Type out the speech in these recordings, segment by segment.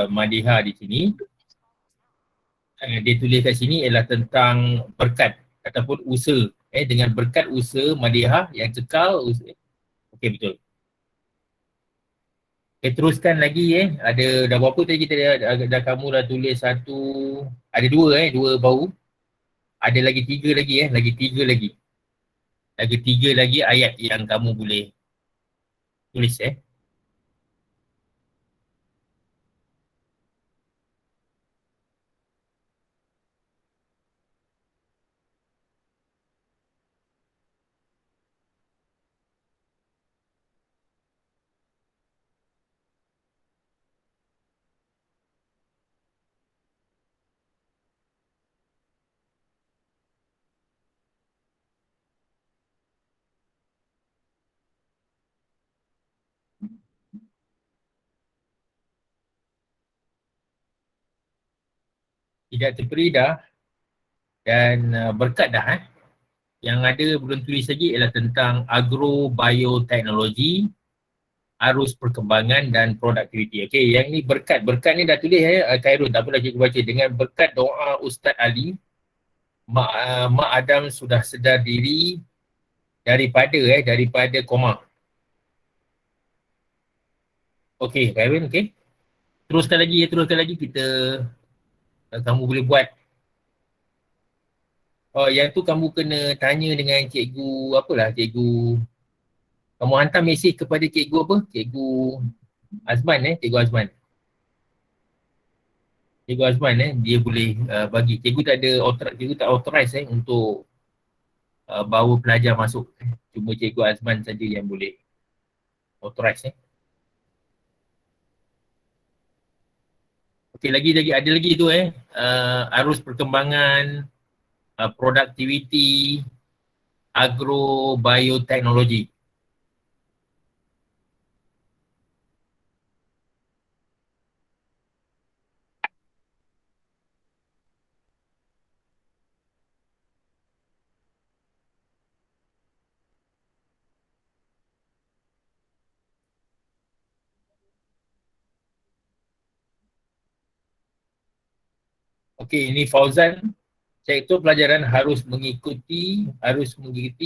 Madiha di sini. Dia tulis kat sini ialah tentang berkat ataupun usaha. Dengan berkat usaha Madiha yang kekal. Okey, betul. Okay, teruskan lagi Ada dah berapa tadi kita dah kamu dah tulis satu, ada dua dua baru. Ada lagi tiga lagi lagi tiga lagi. Lagi tiga lagi ayat yang kamu boleh tulis Tidak terperi dah dan berkat dah Yang ada belum tulis lagi ialah tentang agrobioteknologi, arus perkembangan dan produktiviti. Okey, yang ni berkat. Berkat ni dah tulis Khairul, tak apalah cikgu baca. Dengan berkat doa Ustaz Ali, Mak Adam sudah sedar diri daripada koma. Okey, Khairul, okey. Teruskan lagi kita kamu boleh buat. Oh, yang tu kamu kena tanya dengan cikgu apalah, cikgu. Kamu hantar mesej kepada cikgu apa? Cikgu Azman cikgu Azman. Cikgu Azman dia boleh bagi. Cikgu tak authorize untuk bawa pelajar masuk. Cuma cikgu Azman saja yang boleh authorize Okey, ada lagi tu arus perkembangan, produktiviti, agrobioteknologi. Okey, ini Fauzan. Sektor pelajaran harus mengikuti perkembangan,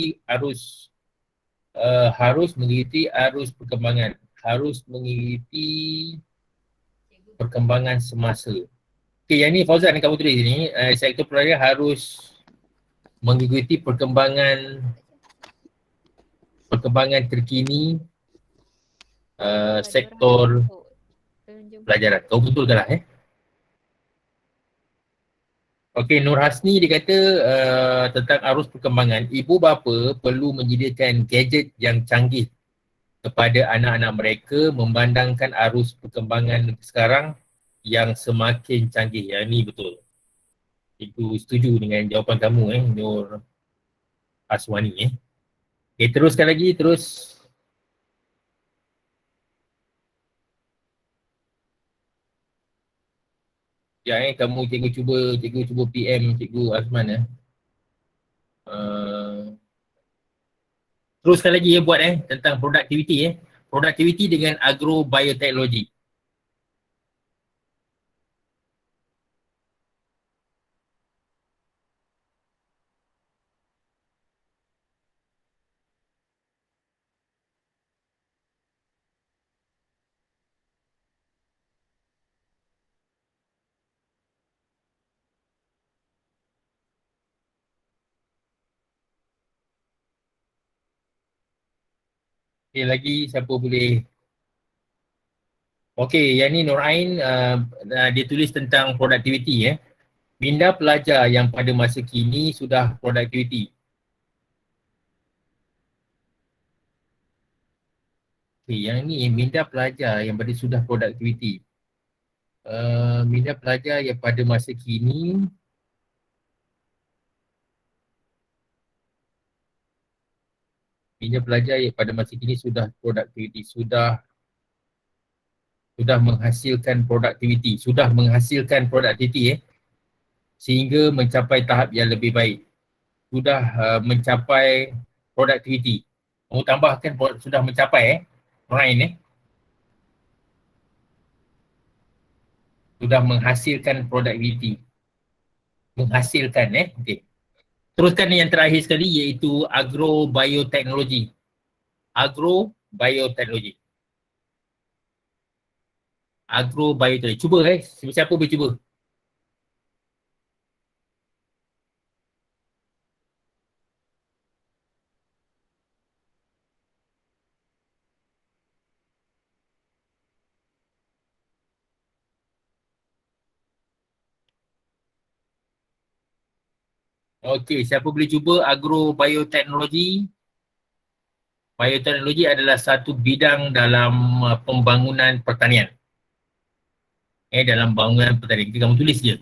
harus mengikuti perkembangan semasa. Okey, yang ni Fauzan yang kamu tulis ni, sektor pelajaran harus mengikuti perkembangan terkini sektor pelajaran. Kau betulkan lah Okey, Nur Hasni dia kata tentang arus perkembangan. Ibu bapa perlu menyediakan gadget yang canggih kepada anak-anak mereka memandangkan arus perkembangan sekarang yang semakin canggih. Yang ni betul. Itu setuju dengan jawapan kamu Nur Haswani Okey, teruskan lagi, terus. Ya cikgu cuba PM cikgu Azman Teruskan lagi buat tentang produktiviti produktiviti dengan agrobioteknologi. Okey, lagi siapa boleh? Okey, yang ni Nur Ain dia tulis tentang produktiviti Minda pelajar yang pada masa kini sudah produktiviti. Okey, yang ni minda pelajar yang pada sudah produktiviti. Minda pelajar yang pada masa kini sudah produktiviti, sudah menghasilkan produktiviti sehingga mencapai tahap yang lebih baik. Sudah mencapai produktiviti. Mau tambahkan sudah mencapai lain sudah menghasilkan produktiviti. Menghasilkan okey. Teruskan yang terakhir sekali iaitu agrobiotechnology. Agrobiotechnology. Agrobiotechnology. Cuba siapa boleh cuba? Okey, siapa boleh cuba agrobiotechnology? Bioteknologi adalah satu bidang dalam pembangunan pertanian. Dalam bangunan pertanian. Kita kamu tulis je.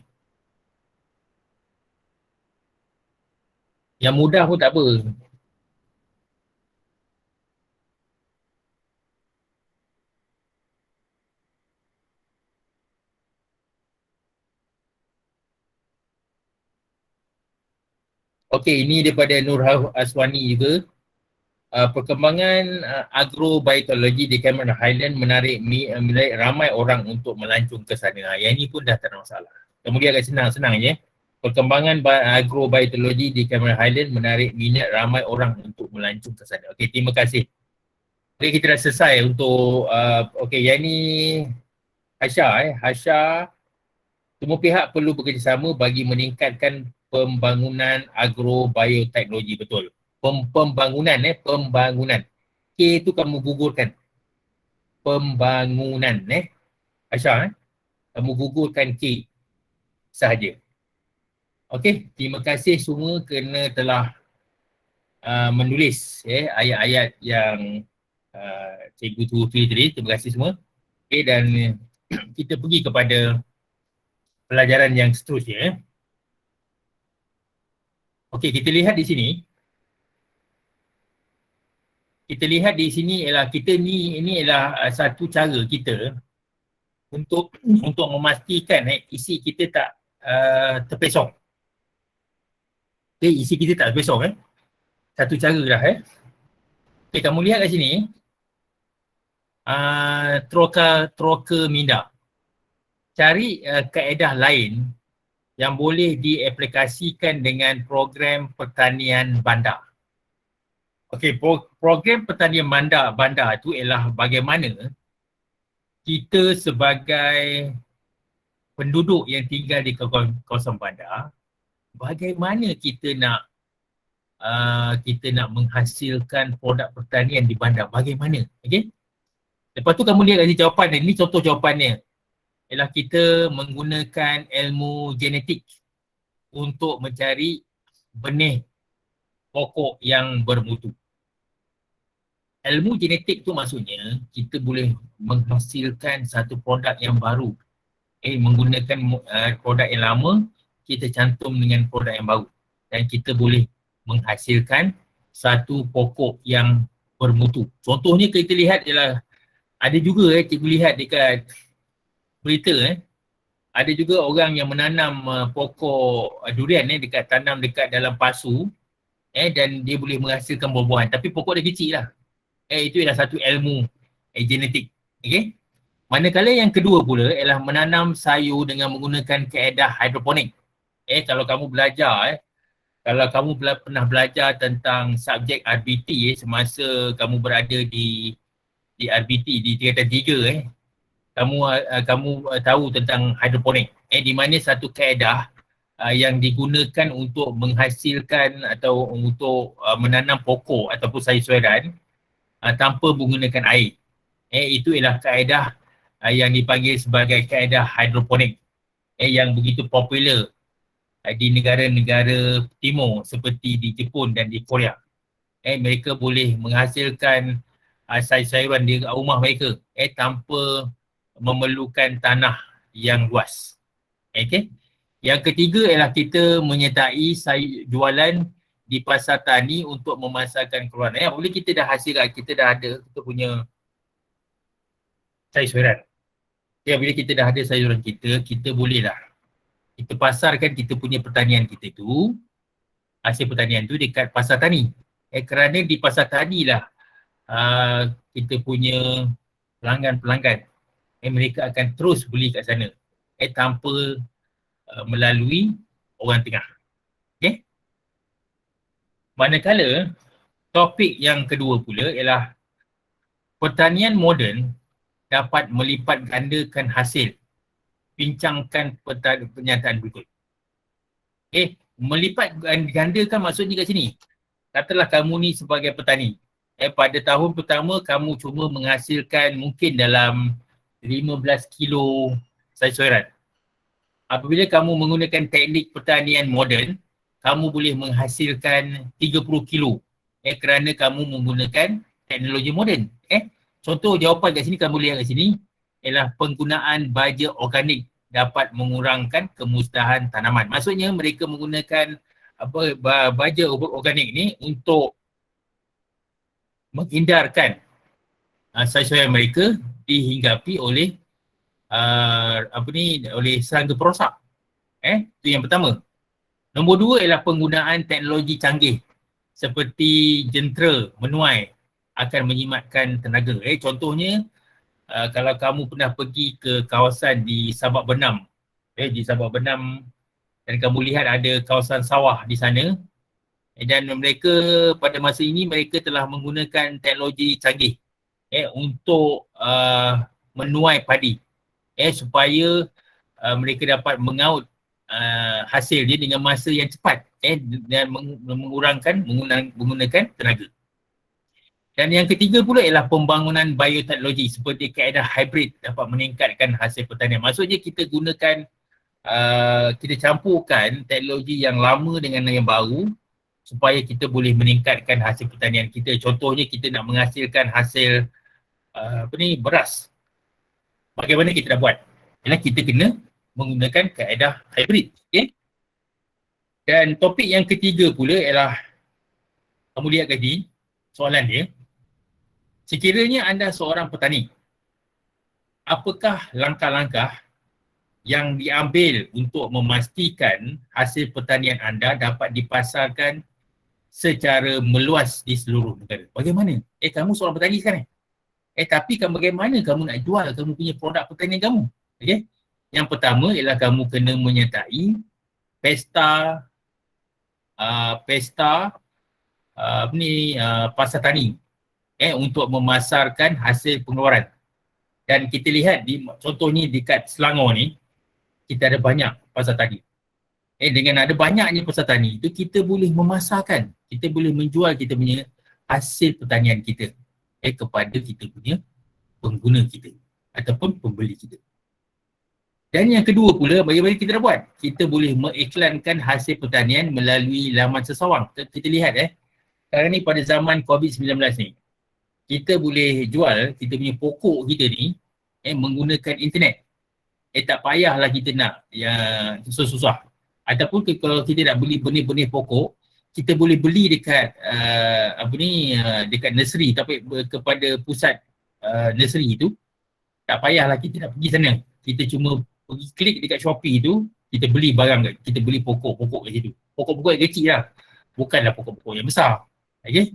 Yang mudah pun tak apa. Okey, ini daripada Nur Aswani juga. Perkembangan agrobiotechnology di Cameron Highland menarik ramai orang untuk melancong ke sana. Yang ini pun dah tak ada masalah. Kemudian agak senang-senang je. Perkembangan agrobiotechnology di Cameron Highland menarik minat ramai orang untuk melancong ke sana. Okey, terima kasih. Okey, kita dah selesai untuk okey, yang ni Hasha. Hasha, semua pihak perlu bekerjasama bagi meningkatkan pembangunan agrobiotechnology, betul. Pembangunan. K tu kamu gugurkan. Pembangunan Hasha, kamu gugurkan K sahaja. Okey, terima kasih semua kerana telah menulis ayat-ayat yang Cikgu tulis tadi. Terima kasih semua. Okey, dan kita pergi kepada pelajaran yang seterusnya. Okey, kita lihat di sini. Kita lihat di sini ialah kita ini ialah satu cara kita untuk memastikan isi kita tak terpesong. Okey, isi kita tak terpesong Satu cara dah Okey, kamu lihat kat sini. Troca minda. Cari kaedah lain yang boleh diaplikasikan dengan program pertanian bandar. Okey, program pertanian bandar itu ialah bagaimana kita sebagai penduduk yang tinggal di kawasan bandar, bagaimana kita nak menghasilkan produk pertanian di bandar, bagaimana? Okey. Lepas tu kamu lihat lagi jawapan ni contoh jawapannya. Ialah kita menggunakan ilmu genetik untuk mencari benih pokok yang bermutu. Ilmu genetik tu maksudnya kita boleh menghasilkan satu produk yang baru. Menggunakan produk yang lama, kita cantum dengan produk yang baru. Dan kita boleh menghasilkan satu pokok yang bermutu. Contohnya kita lihat ialah ada juga cikgu lihat dekat berita ada juga orang yang menanam pokok durian tanam dekat dalam pasu dan dia boleh menghasilkan buah-buahan, tapi pokok dia kecil lah. Itu ialah satu ilmu genetik. Okey. Manakala yang kedua pula ialah menanam sayur dengan menggunakan kaedah hidroponik. Kalau kamu belajar kalau kamu pernah belajar tentang subjek RBT semasa kamu berada di RBT di tingkatan 3 kamu tahu tentang hidroponik. Di mana satu kaedah yang digunakan untuk menghasilkan atau untuk menanam pokok ataupun sayur-sayuran tanpa menggunakan air. Itu ialah kaedah yang dipanggil sebagai kaedah hidroponik yang begitu popular di negara-negara timur seperti di Jepun dan di Korea. Mereka boleh menghasilkan sayur-sayuran di rumah mereka tanpa memerlukan tanah yang luas. Okey. Yang ketiga ialah kita menyertai jualan di pasar tani untuk memasarkan keluaran. Boleh kita dah hasilkan, kita dah ada, kita punya sayuran. Bila kita dah ada sayuran kita bolehlah kita pasarkan kita punya pertanian kita tu, hasil pertanian tu dekat pasar tani. Kerana di pasar tani lah kita punya pelanggan-pelanggan. Mereka akan terus beli kat sana. tanpa melalui orang tengah. Okay? Manakala topik yang kedua pula ialah pertanian moden dapat melipat gandakan hasil. Bincangkan pernyataan berikut. Melipat gandakan maksudnya kat sini. Katalah kamu ni sebagai petani. Pada tahun pertama kamu cuma menghasilkan mungkin dalam 15 kilo sayur-sayuran. Apabila kamu menggunakan teknik pertanian moden, kamu boleh menghasilkan 30 kilo. Kerana kamu menggunakan teknologi moden. Contoh jawapan kat sini kamu lihat kat sini ialah penggunaan baja organik dapat mengurangkan kemusnahan tanaman. Maksudnya mereka menggunakan baja organik ni untuk menghindarkan sayur-sayuran mereka dihinggapi oleh oleh serangga perosak. Itu yang pertama. Nombor dua ialah penggunaan teknologi canggih seperti jentera menuai akan menyimatkan tenaga. Contohnya kalau kamu pernah pergi ke kawasan di Sabak Benam, di Sabak Benam dan kamu lihat ada kawasan sawah di sana, dan mereka pada masa ini mereka telah menggunakan teknologi canggih untuk menuai padi supaya mereka dapat mengaut hasil dia dengan masa yang cepat dan menggunakan tenaga. Dan yang ketiga pula ialah pembangunan bioteknologi seperti kaedah hybrid dapat meningkatkan hasil pertanian. Maksudnya kita gunakan, kita campurkan teknologi yang lama dengan yang baru supaya kita boleh meningkatkan hasil pertanian kita. Contohnya kita nak menghasilkan hasil beras. Bagaimana kita nak buat? Ialah kita kena menggunakan kaedah hybrid. Okay? Dan topik yang ketiga pula ialah, kamu lihat tadi soalan dia, sekiranya anda seorang petani, apakah langkah-langkah yang diambil untuk memastikan hasil pertanian anda dapat dipasarkan secara meluas di seluruh negara? Bagaimana? Kamu seorang petani sekarang. Tapi bagaimana kamu nak jual kamu punya produk pertanian kamu? Okay? Yang pertama ialah kamu kena menyertai pesta pasar tani untuk memasarkan hasil pengeluaran. Dan kita lihat contohnya dekat Selangor ni, kita ada banyak pasar tani. Dengan ada banyaknya pasar tani itu, kita boleh memasarkan, kita boleh menjual kita punya hasil pertanian kita kepada kita punya pengguna kita ataupun pembeli kita. Dan yang kedua pula, bagaimana kita nak buat? Kita boleh mengiklankan hasil pertanian melalui laman sesawang. Kita lihat sekarang ni pada zaman COVID-19 ni, kita boleh jual kita punya pokok kita ni menggunakan internet. Tak payahlah kita nak susah-susah. Ataupun kalau kita nak beli benih-benih pokok, kita boleh beli dekat dekat nursery, tapi kepada pusat nursery itu, tak payahlah kita nak pergi sana. Kita cuma pergi klik dekat Shopee tu, kita beli barang, kita beli pokok-pokok kat situ. Pokok-pokok yang kecil lah, bukanlah pokok-pokok yang besar. Okay?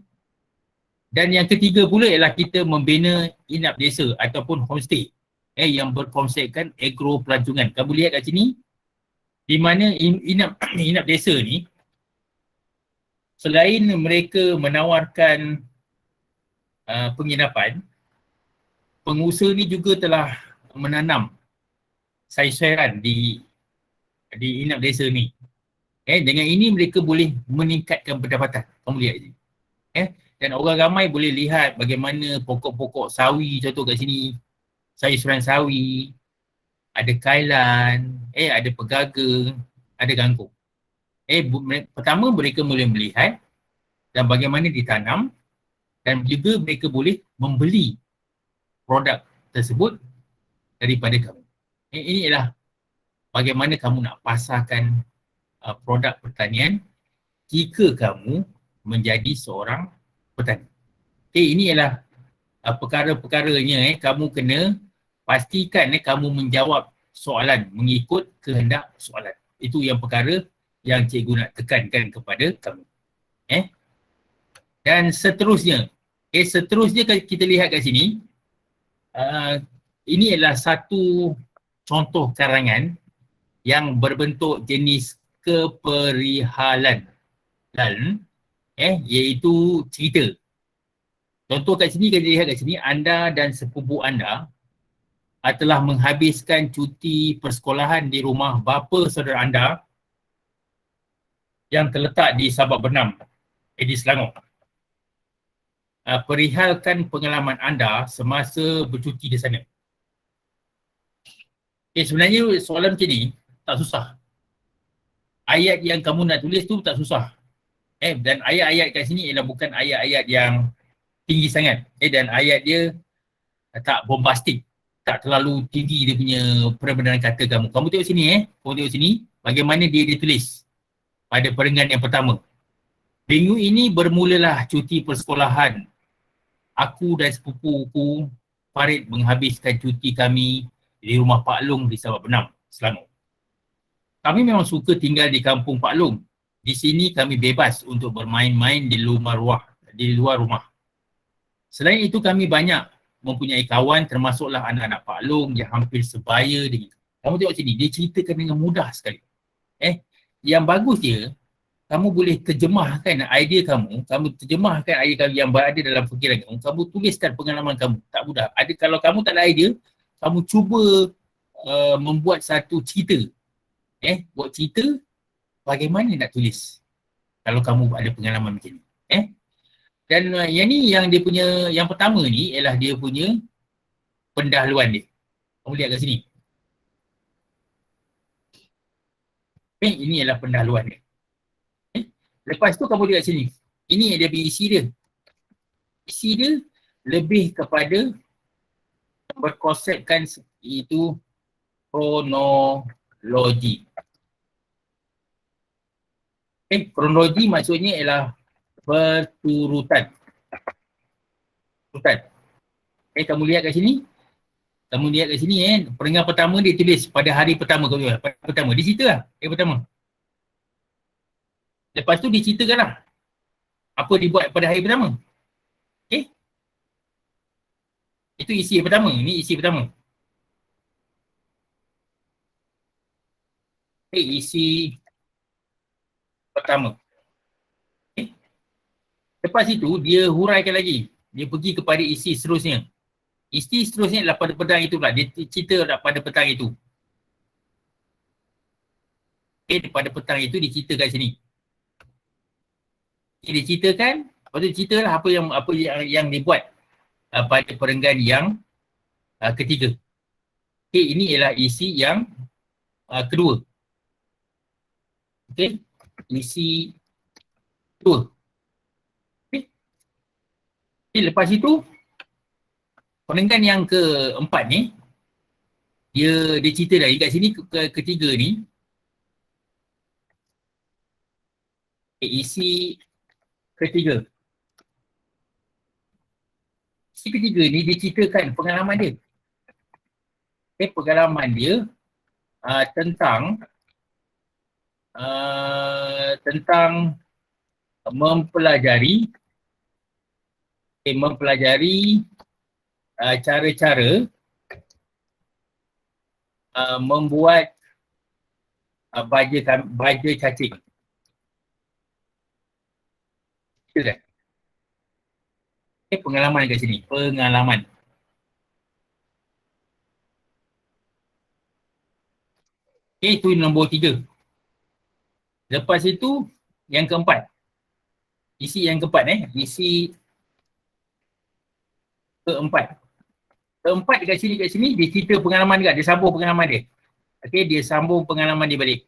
Dan yang ketiga pula ialah kita membina inap desa ataupun homestay yang berkonsepkan agro pelancongan. Kamu lihat kat sini, di mana inap desa ni, selain mereka menawarkan penginapan, pengusaha ni juga telah menanam sayur-sayuran di inap desa ni. Dengan ini mereka boleh meningkatkan pendapatan. Kamu lihat ni. Dan orang ramai boleh lihat bagaimana pokok-pokok sawi contoh kat sini, sayur-sayuran sawi, ada kailan, ada pegaga, ada kangkung. Pertama mereka boleh melihat dan bagaimana ditanam, dan juga mereka boleh membeli produk tersebut daripada kamu. Ini ialah bagaimana kamu nak pasarkan produk pertanian jika kamu menjadi seorang petani. Ini ialah perkara-perkaranya. Kamu kena pastikan kamu menjawab soalan mengikut kehendak soalan. Itu yang perkara yang cikgu nak tekankan kepada kamu. Dan seterusnya, seterusnya kita lihat kat sini, ini adalah satu contoh karangan yang berbentuk jenis keperihalan dan iaitu cerita. Contoh kat sini, kita lihat kat sini, anda dan sepupu anda telah menghabiskan cuti persekolahan di rumah bapa saudara anda yang terletak di Sabak Bernam, di Selangor. Perihalkan pengalaman anda semasa bercuti di sana. Sebenarnya soalan macam ni tak susah. Ayat yang kamu nak tulis tu tak susah. Dan ayat-ayat kat sini ialah bukan ayat-ayat yang tinggi sangat. Dan ayat dia tak bombastik. Tak terlalu tinggi dia punya perbedaan kata kamu. Kamu tengok sini kamu tengok sini bagaimana dia ditulis pada perenggan yang pertama. Minggu ini bermulalah cuti persekolahan. Aku dan sepupuku Farid menghabiskan cuti kami di rumah Pak Long di Sabak Bernam, Selangor. Kami memang suka tinggal di kampung Pak Long. Di sini kami bebas untuk bermain-main di luar rumah. Selain itu kami banyak mempunyai kawan termasuklah anak-anak Pak Long yang hampir sebaya dengan. Kamu tengok sini, dia ceritakan dengan mudah sekali. Yang bagus dia, kamu boleh terjemahkan idea kamu terjemahkan idea kamu yang berada dalam fikiran kamu tuliskan pengalaman kamu. Tak mudah. Kalau kamu tak ada idea, kamu cuba membuat satu cerita. Buat cerita, bagaimana nak tulis kalau kamu ada pengalaman macam ni. Dan yang ni, yang dia punya, yang pertama ni ialah dia punya pendahuluan dia. Kamu lihat kat sini. Ini ialah pendahuluan dia. Lepas tu kamu lihat sini. Ini dia punya isi dia. Isi dia lebih kepada berkonsepkan itu kronologi. Kronologi maksudnya ialah berturutan. Kamu lihat kat sini. Perenggan pertama dia tulis pada hari pertama. Dia cerita lah hari pertama. Lepas tu diceritakan lah apa dibuat pada hari pertama. Itu isi yang pertama. Ini isi pertama. Isi pertama. Lepas itu dia huraikan lagi. Dia pergi kepada isi seterusnya. Isi seterusnya adalah pada petang itu pula. Dia cerita pada petang itu. Pada petang itu diceritakan sini. Dia ceritakan, lepas tu ceritalah apa yang dibuat pada perenggan yang ketiga. Ini ialah isi yang kedua. Isi kedua. Lepas itu, perenggan yang keempat ni, dia cerita lagi kat sini ketiga ni. Isi ketiga. Isi ketiga ni dia ceritakan pengalaman dia. Pengalaman dia tentang mempelajari cara-cara membuat baja cacing. Betul tak? Pengalaman kat sini. Pengalaman. Itu nombor 3. Lepas itu, yang keempat. Isi yang keempat Isi keempat. Keempat kat sini dia cerita pengalaman juga. Dia sambung pengalaman dia. Dia sambung pengalaman dia balik.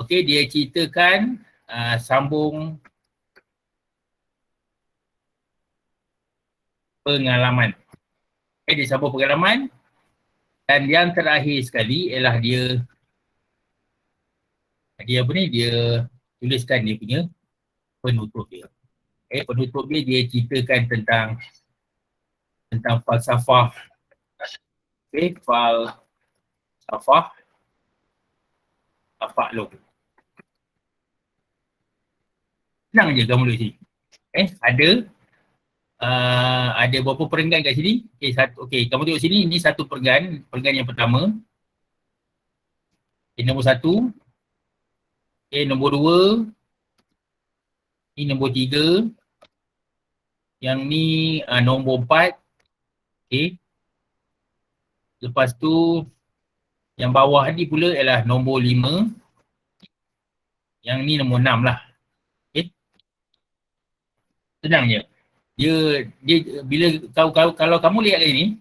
Dia ceritakan sambung pengalaman. Dia sambung pengalaman. Dan yang terakhir sekali ialah dia tuliskan dia punya penutup dia. Penutup dia ceritakan tentang falsafah. Falsafah Pak Long. Senang je kamu tulis sini. Ada ada berapa perenggan kat sini? Okey, kamu tengok sini, ini satu perenggan yang pertama. Okay, nombor satu. Okay, nombor dua. Ini nombor tiga. Yang ni nombor empat. Okay. Lepas tu, yang bawah ni pula ialah nombor lima. Yang ni nombor enam lah. Okay. Senang je. Dia bila kalau kamu lihat ini,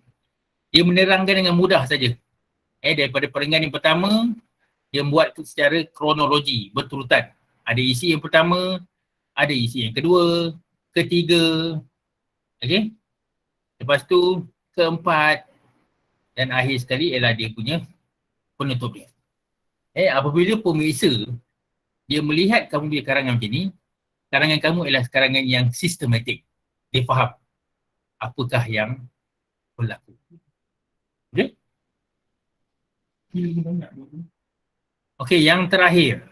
dia menerangkan dengan mudah saja. Daripada perenggan yang pertama, dia buat secara kronologi, berturutan. Ada isi yang pertama, ada isi yang kedua, ketiga, okey. Lepas tu keempat dan akhir sekali ialah dia punya penutup dia. Apabila pemeriksa dia melihat kamu punya karangan macam ni, karangan kamu ialah karangan yang sistematik. Dia faham apakah yang berlaku. Okey? Okey, yang terakhir.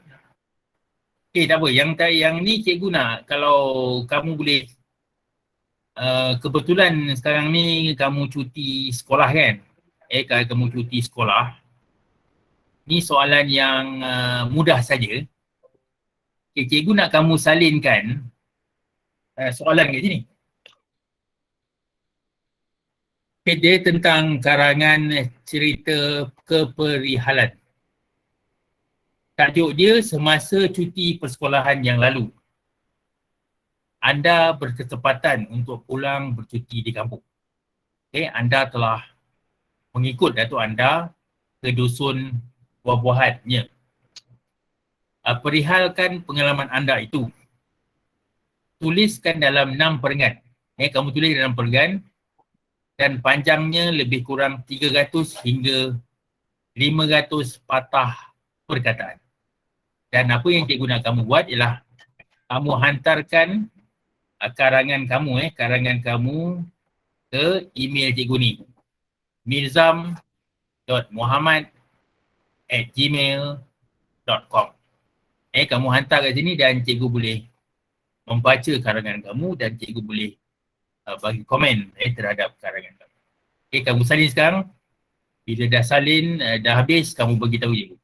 Okey, tak apa. Yang ni cikgu nak kalau kamu boleh kebetulan sekarang ni kamu cuti sekolah kan? Kalau kamu cuti sekolah, ni soalan yang mudah saja. Okay, cikgu nak kamu salinkan soalan kat sini. Okay, dia tentang karangan cerita keperihalan. Tajuk dia semasa cuti persekolahan yang lalu. Anda berkesempatan untuk pulang bercuti di kampung. Okay, anda telah mengikut datuk anda ke dusun buah-buahannya. Perihalkan pengalaman anda itu. Tuliskan dalam 6 perenggan. Kamu tulis dalam perenggan dan panjangnya lebih kurang 300 hingga 500 patah perkataan. Dan apa yang cikgu nak kamu buat ialah kamu hantarkan karangan kamu ke email cikgu ni. mirzam.muhammad@gmail.com. Kamu hantar kat sini dan cikgu boleh membaca karangan kamu dan cikgu boleh bagi komen terhadap karangan kamu. Kamu salin sekarang. Bila dah salin, dah habis, kamu beritahu cikgu.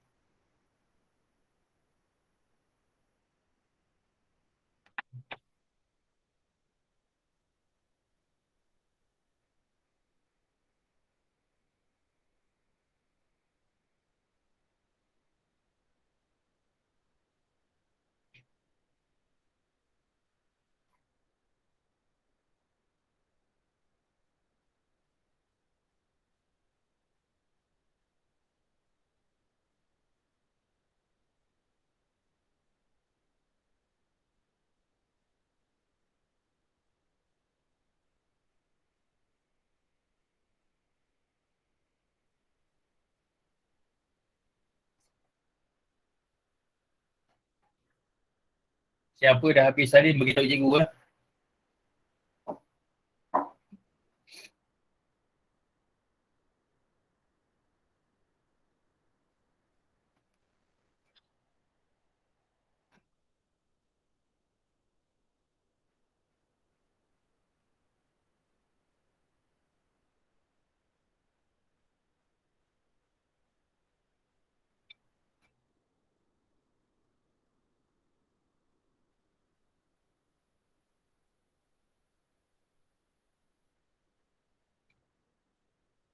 Siapa dah habis salin, beritahu cikgu lah.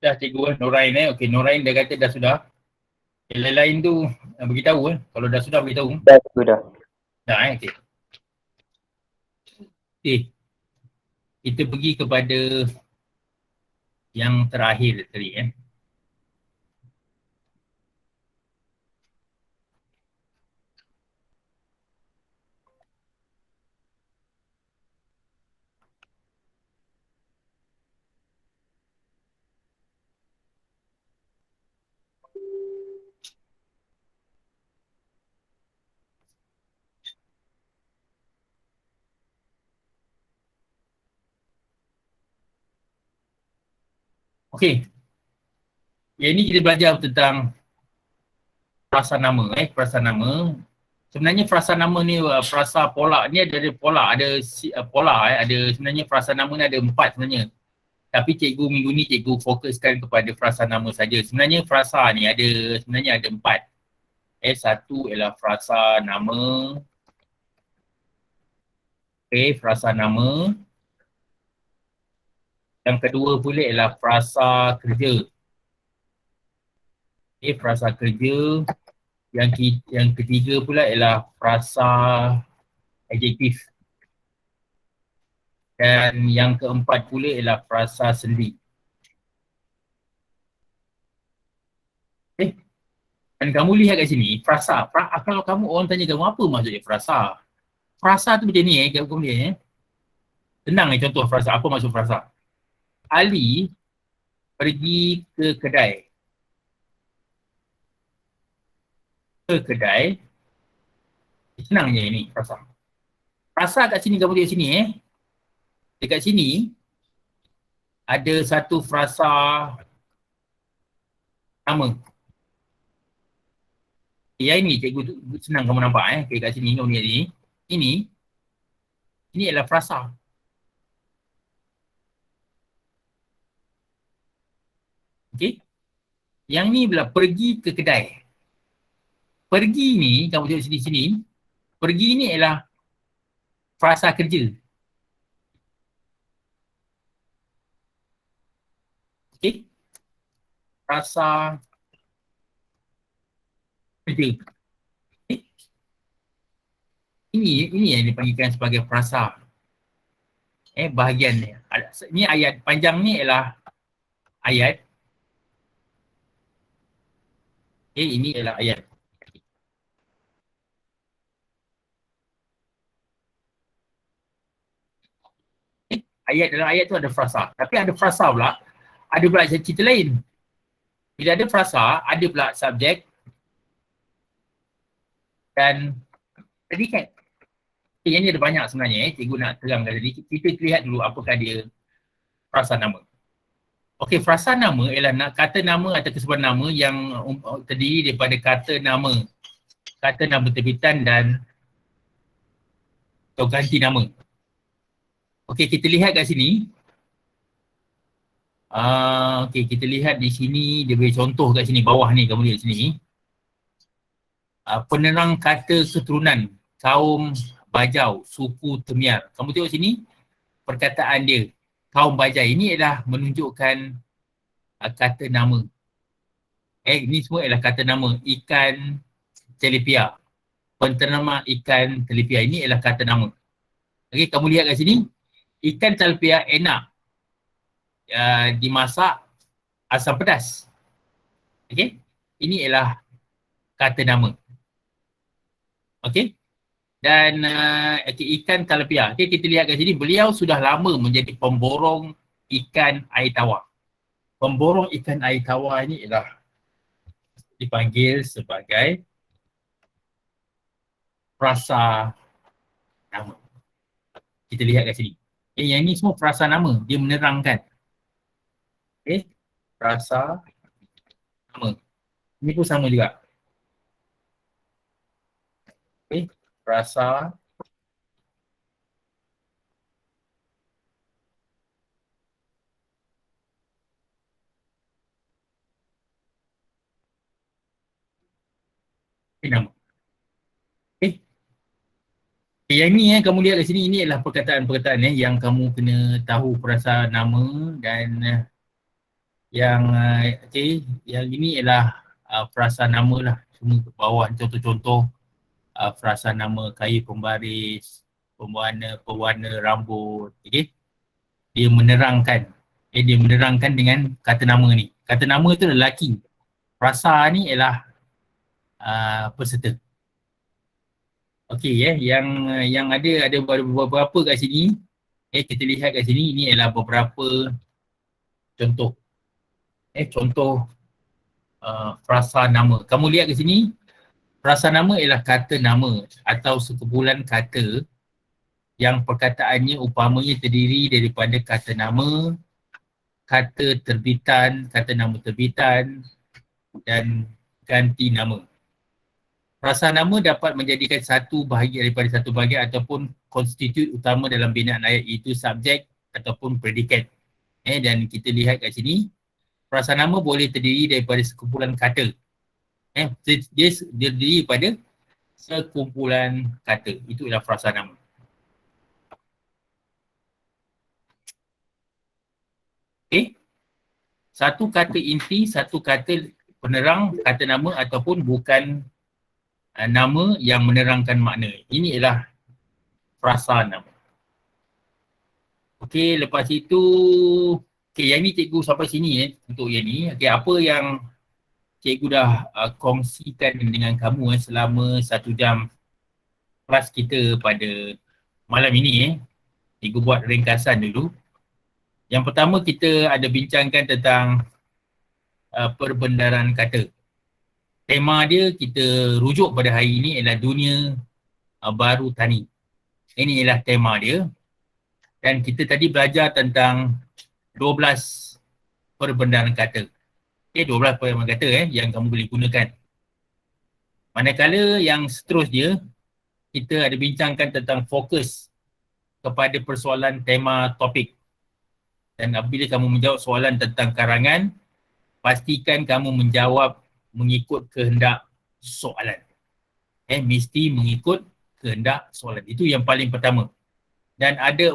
Dah cikgu Norain Okey, Norain dah kata dah sudah. Yang lain-lain tu beritahu kalau dah sudah beritahu. Dah sudah. Dah okey. Okey. Kita pergi kepada yang terakhir tadi Okey. Yang ini kita belajar tentang perasan nama. Perasan nama Sebenarnya frasa nama ni, frasa pola ni ada pola, ada pola ada sebenarnya frasa nama ni ada 4 sebenarnya. Tapi cikgu minggu ni cikgu fokuskan kepada frasa nama saja. Sebenarnya frasa ni sebenarnya ada 4. Satu ialah frasa nama. Frasa nama. Yang kedua pula ialah frasa kerja. Frasa kerja. Yang ketiga pula ialah frasa adjektif. Dan yang keempat pula ialah frasa sendi. Dan kamu lihat kat sini, frasa. Kalau kamu orang tanya kamu apa maksudnya frasa? Frasa tu macam ni kamu lihat Tenang contoh frasa. Apa maksud frasa? Ali pergi ke kedai. Senang je ni frasa. Frasa kat sini kamu lihat sini Dekat sini ada satu frasa nama. Yang ini cikgu senang kamu nampak kat sini kamu lihat ni. Ini adalah frasa. Okey. Yang ni pula pergi ke kedai. Pergi ni kamu tengok sini. Pergi ni ialah frasa kerja. Okey. Frasa kerja. Okay. Ini yang dipanggilkan sebagai frasa. Bahagian ni. Ni ayat panjang ni ialah ayat. Ini ialah ayat. Ayat dalam ayat tu ada frasa. Tapi ada frasa pula, ada pula cerita lain. Bila ada frasa, ada pula subjek dan predikat. Yang ni ada banyak sebenarnya. Cikgu nak terangkan tadi. Kita lihat dulu apakah dia frasa nama. Okey, frasa nama ialah kata nama atau kesebutan nama yang terdiri daripada kata nama terbitan dan atau ganti nama. Okey, kita lihat kat sini. Okey, kita lihat di sini, dia beri contoh kat sini, bawah ni, kamu lihat sini. Penerang kata keturunan, kaum Bajau, suku Temiar. Kamu tengok sini, perkataan dia, kaum Bajai. Ini adalah menunjukkan kata nama. Ini semua adalah kata nama. Ikan telepia. Penternamak ikan telepia. Ini adalah kata nama. Okey, kamu lihat kat sini. Ikan telepia enak dimasak asam pedas. Okey. Ini adalah kata nama. Okey. Dan ikan telepia. Okey, kita lihat kat sini. Beliau sudah lama menjadi pemborong ikan air tawar. Pemborong ikan air tawar ini adalah dipanggil sebagai frasa nama. Kita lihat kat sini. Yang ini semua frasa nama. Dia menerangkan. Frasa nama. Ini pun sama juga. Frasa nama. Yang ni kamu lihat kat sini, ini adalah perkataan-perkataan yang kamu kena tahu frasa nama dan yang yang ini ialah frasa nama lah. Semua ke bawah contoh-contoh frasa nama kayu pembaris, pewarna rambut. Okey. Dia menerangkan. Dia menerangkan dengan kata nama ni. Kata nama tu lelaki. Frasa ni ialah peserta. Okey yang ada beberapa kat sini. Kita lihat kat sini, ini ialah beberapa contoh. Contoh frasa nama. Kamu lihat kat sini, frasa nama ialah kata nama atau sekumpulan kata yang perkataannya umpamanya terdiri daripada kata nama, kata terbitan, kata nama terbitan dan ganti nama. Frasa nama dapat menjadikan satu bahagian daripada satu bahagian ataupun konstitut utama dalam binaan ayat, iaitu subjek ataupun predikat. Dan kita lihat kat sini, frasa nama boleh terdiri daripada sekumpulan kata. Dia terdiri daripada sekumpulan kata. Itu ialah frasa nama. Okay. Satu kata inti, satu kata penerang, kata nama ataupun bukan nama yang menerangkan makna. Ini ialah frasa nama. Okey, lepas itu, okey, yang ni cikgu sampai sini untuk yang ni. Okey, apa yang cikgu dah kongsikan dengan kamu selama 1 jam kelas kita pada malam ini. Cikgu buat ringkasan dulu. Yang pertama, kita ada bincangkan tentang perbendaharaan kata. Tema dia kita rujuk pada hari ini ialah dunia baru tani. Ini ialah tema dia. Dan kita tadi belajar tentang 12 perbendaharaan kata. 12 perbendaharaan kata yang kamu boleh gunakan. Manakala yang seterusnya, kita ada bincangkan tentang fokus kepada persoalan tema topik. Dan apabila kamu menjawab soalan tentang karangan, pastikan kamu menjawab mengikut kehendak soalan. Mesti mengikut kehendak soalan. Itu yang paling pertama. Dan ada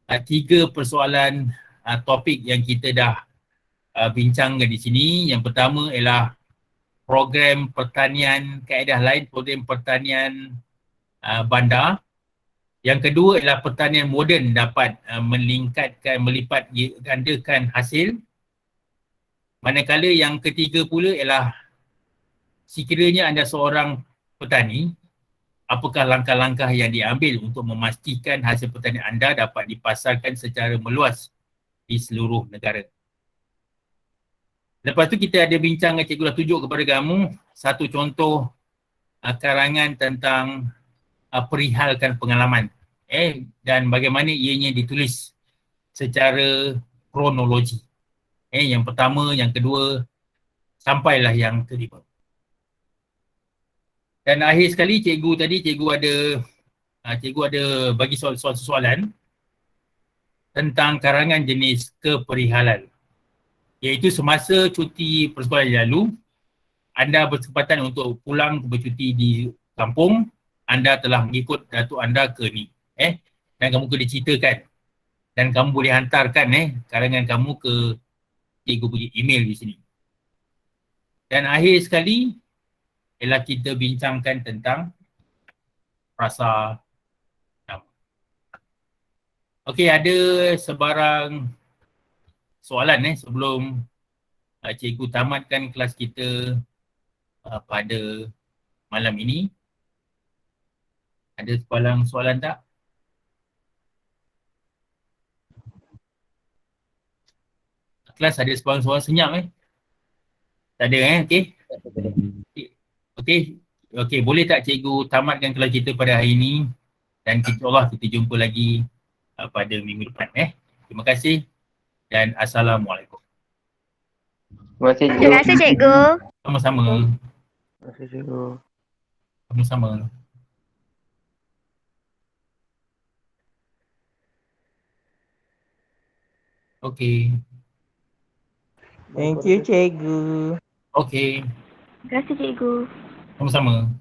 3 persoalan topik yang kita dah bincangkan di sini. Yang pertama ialah program pertanian, kaedah lain program pertanian bandar. Yang kedua ialah pertanian moden dapat melipat gandakan hasil. Manakala yang ketiga pula ialah sekiranya anda seorang petani, apakah langkah-langkah yang diambil untuk memastikan hasil pertanian anda dapat dipasarkan secara meluas di seluruh negara. Lepas tu kita ada bincang, cikgu dah tunjuk kepada kamu satu contoh karangan tentang perihalkan pengalaman. Dan bagaimana ianya ditulis secara kronologi. Yang pertama, yang kedua, sampailah yang kelima. Dan akhir sekali cikgu ada bagi soalan tentang karangan jenis keperihalan. Iaitu semasa cuti persekolahan lalu, anda berkesempatan untuk pulang bercuti di kampung, anda telah mengikut datuk anda ke ni. Dan kamu kena ceritakan. Dan kamu boleh hantarkan karangan kamu ke cikgu punya email di sini. Dan akhir sekali ialah kita bincangkan tentang frasa nama. Okey, ada sebarang soalan sebelum cikgu tamatkan kelas kita pada malam ini. Ada sebarang soalan tak? Kelas ada sebarang soalan senyap Tak ada okey. Okey, boleh tak cikgu tamatkan kelas kita pada hari ini, dan insya-Allah kita jumpa lagi pada minggu depan. Terima kasih dan assalamualaikum. Terima kasih cikgu. Sama-sama. Terima kasih cikgu. Sama-sama. Okey. Thank you cikgu. Okey. Terima kasih cikgu. Sama-sama.